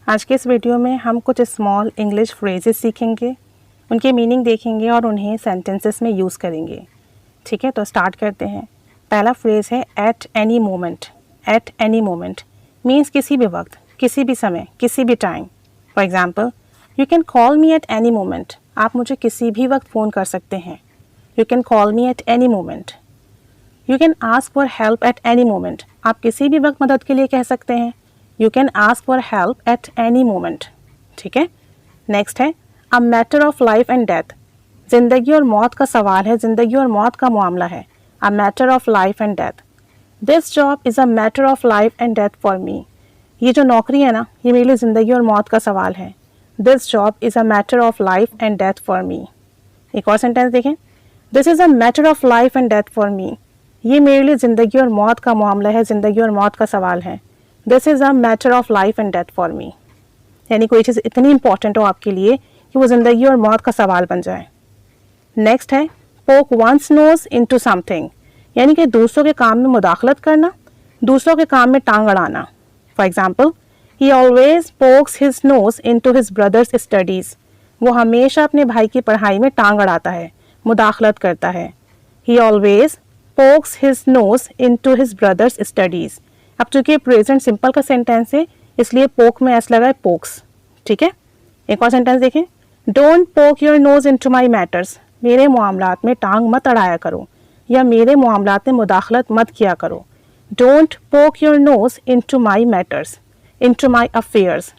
आज के इस वीडियो में हम कुछ स्मॉल इंग्लिश फ्रेजेस सीखेंगे, उनके मीनिंग देखेंगे और उन्हें सेंटेंसेस में यूज़ करेंगे। ठीक है, तो स्टार्ट करते हैं। पहला फ्रेज़ है at any moment. At any moment means किसी भी वक्त, किसी भी समय, किसी भी time. For example, you can call me at any moment. आप मुझे किसी भी वक्त फ़ोन कर सकते हैं। You can call me at any moment. You can ask for help at any moment. आप किसी भी वक्त मदद के लिए कह सकते हैं। You can ask for help at any moment. ठीक है, नेक्स्ट है a matter of life and death. ज़िंदगी और मौत का सवाल है, ज़िंदगी और मौत का मामला है। A matter of life and death. This job is a matter of life and death for me. ये जो नौकरी है ना, ये मेरे लिए ज़िंदगी और मौत का सवाल है। This job is a matter of life and death for me. एक और सेंटेंस देखें, this is a matter of life and death for me. ये मेरे लिए ज़िंदगी और मौत का मामला है, ज़िंदगी और मौत का सवाल है। This is a matter of life and death for me. यानी कोई चीज़ इतनी इंपॉर्टेंट हो आपके लिए कि वो ज़िंदगी और मौत का सवाल बन जाए। नेक्स्ट है पोक वंस नोज इनटू समथिंग, यानी कि दूसरों के काम में मुदाखलत करना, दूसरों के काम में टांग अड़ाना। For example, he always pokes his nose into his brother's studies. वो हमेशा अपने भाई की पढ़ाई में टांग अड़ाता है, मुदाखलत करता है। ही always pokes his nose into his brother's studies. अब चूंकि प्रेजेंट सिंपल का सेंटेंस है, इसलिए पोक में एस लगा है, पोक्स। ठीक है, एक और सेंटेंस देखें, don't poke your nose into my matters. मेरे मामलात में टांग मत अड़ाया करो, या मेरे मामलात में मुदाखलत मत किया करो। Don't poke your nose into my matters, into my affairs.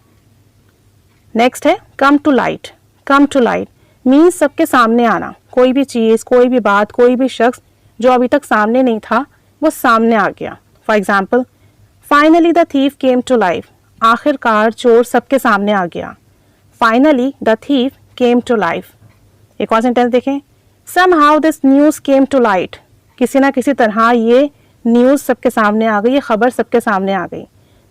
Next है come to light. Come to light means सबके सामने आना। कोई भी चीज़, कोई भी बात, कोई भी शख्स जो अभी तक सामने नहीं था, वो सामने आ गया। For example, finally the thief came to life. आखिरकार चोर सबके सामने आ गया। Finally the thief came to life. एक और सेंटेंस देखें, somehow this news came to light. किसी ना किसी तरह ये न्यूज़ सबके सामने आ गई, ये खबर सबके सामने आ गई।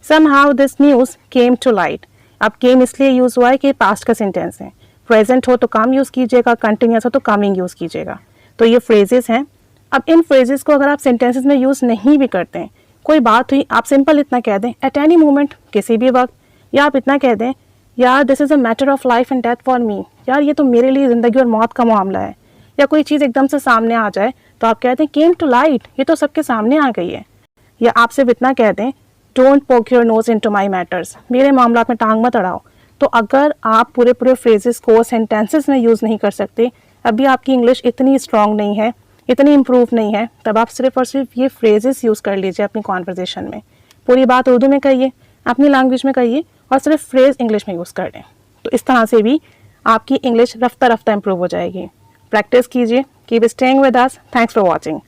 Somehow this news came to light. अब केम इसलिए यूज़ हुआ है कि पास्ट का सेंटेंस है। प्रेजेंट हो तो कम यूज़ कीजिएगा, कंटिन्यूस हो तो कमिंग यूज़ कीजिएगा। तो ये फ्रेजेस हैं। अब इन फ्रेजेस को अगर आप सेंटेंसेस में यूज़ नहीं भी करते हैं, कोई बात हुई, आप सिंपल इतना कह दें एट एनी मोमेंट, किसी भी वक्त, या आप इतना कह दें यार this is a matter of life and death for me. यार ये तो मेरे लिए ज़िंदगी और मौत का मामला है। या कोई चीज़ एकदम से सामने आ जाए तो आप कहते हैं केम टू लाइट, ये तो सबके सामने आ गई है। या आप सिर्फ इतना कह दें don't poke your nose into my matters, मेरे मामला में टांग मत अड़ाओ। तो अगर आप पूरे पूरे फ्रेजेस को सेंटेंसेस में यूज़ नहीं कर सकते, अभी आपकी इंग्लिश इतनी स्ट्रॉन्ग नहीं है, इतनी इम्प्रूव नहीं है, तब आप सिर्फ और सिर्फ ये फ्रेजेस यूज़ कर लीजिए अपनी कॉन्वर्जेशन में। पूरी बात उर्दू में कहिए, अपनी लैंग्वेज में कहिए, और सिर्फ फ्रेज इंग्लिश में यूज़ कर दें। तो इस तरह से भी आपकी इंग्लिश रफ्ता रफ्ता इम्प्रूव हो जाएगी। प्रैक्टिस कीजिए। Keep staying with us. Thanks for watching.